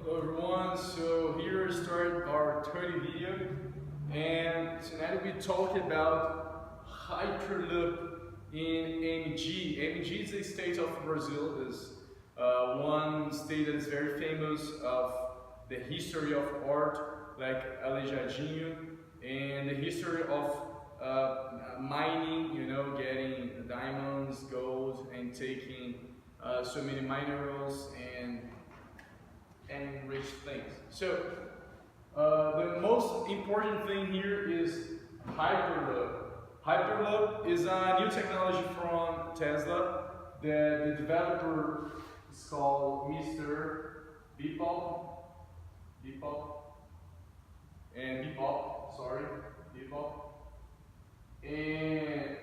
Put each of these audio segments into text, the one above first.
Hello everyone, so here started our 30 video, and tonight we talk about HyperLoop in MG. MG is a state of Brazil. Is one state that is very famous of the history of art, like Aleijadinho, and the history of mining, getting diamonds, gold, and taking so many minerals and rich things. So the most important thing here is HyperLoop. HyperLoop is a new technology from Tesla. The developer is called Mr. Bepop, and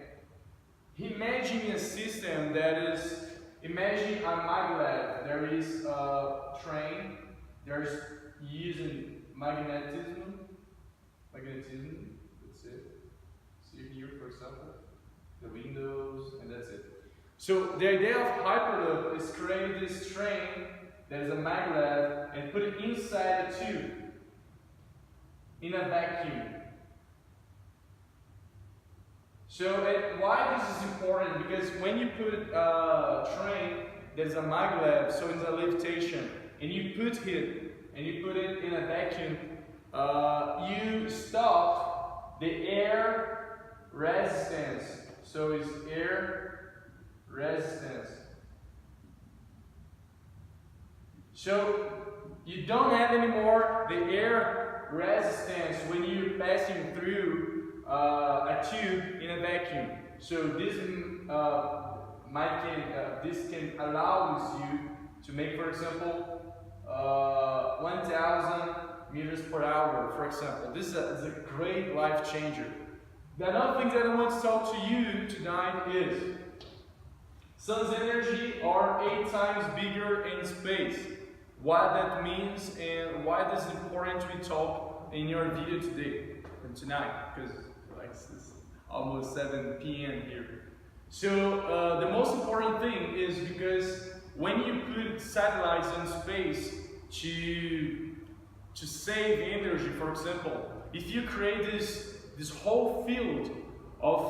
he imagined a system that is, imagine a maglev. There is a train, there's using magnetism, that's it. See here, for example, the windows, and that's it. So the idea of HyperLoop is create this train that is a maglev and put it inside a tube in a vacuum. So why this is important? Because when you put a train there's a maglev, so it's a levitation, and you put it in a vacuum, you stop the air resistance. So it's air resistance. So you don't have anymore the air resistance when you're passing through a tube in a vacuum. So this this can allow you to make, for example, 1,000 meters per hour, for example. This is a great life changer. The other thing that I want to talk to you tonight is sun's energy are 8 times bigger in space. What that means and why this is important we talk in your video today and tonight, because it's almost 7 p.m. here. So the most important thing is because when you put satellites in space to save energy, for example, if you create this whole field of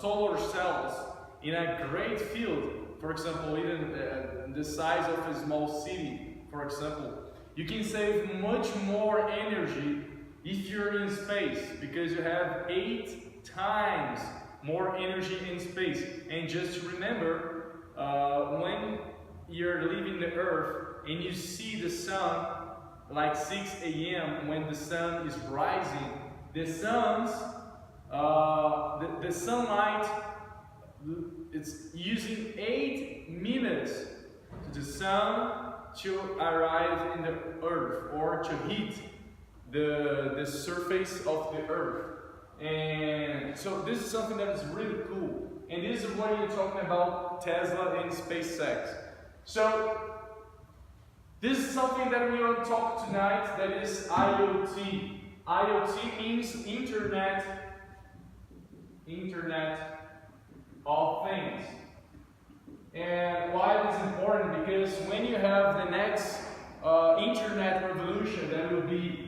solar cells in a great field, for example, even the size of a small city, for example, you can save much more energy if you're in space, because you have 8 times more energy in space. And just remember, when you're leaving the Earth and you see the sun like 6 a.m. when the sun is rising, the sunlight, it's using 8 minutes to the sun to arrive in the Earth or to hit the surface of the Earth. And so this is something that is really cool. And this is what you're talking about Tesla and SpaceX. So this is something that we want to talk tonight, that is IoT. IoT means Internet of Things. And why it is important? Because when you have the next internet revolution, that will be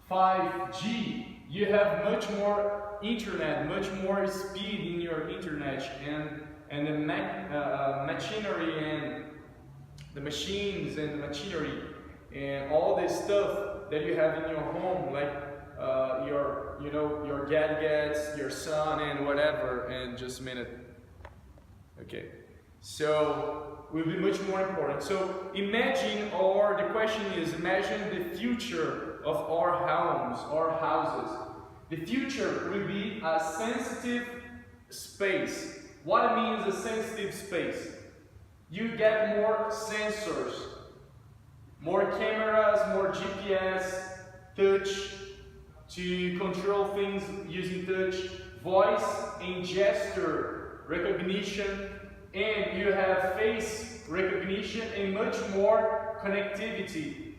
5G, you have much more internet, much more speed in your internet, and the machinery and the machines and the machinery and all this stuff that you have in your home, like your gadgets, your son, and whatever. And just a minute. Okay. So will be much more important. So imagine, or the question is, imagine the future of our homes, our houses. The future will be a sensitive space. What it means a sensitive space? You get more sensors, more cameras, more GPS, touch, to control things using touch, voice and gesture recognition, and you have face recognition and much more connectivity.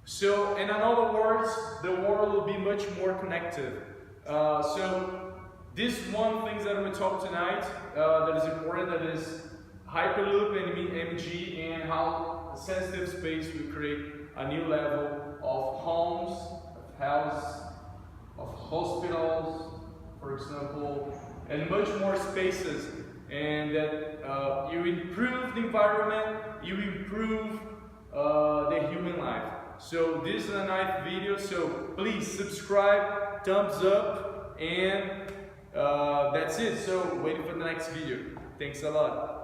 So, in other words, the world will be much more connected. So, this one thing that we talk tonight that is important, that is HyperLoop and MG, and how a sensitive space will create a new level of homes, of houses, of hospitals, for example, and much more spaces, and that you improve the environment, you improve the human life. So this is a nice video, so please subscribe, thumbs up, and that's it. So waiting for the next video. Thanks a lot.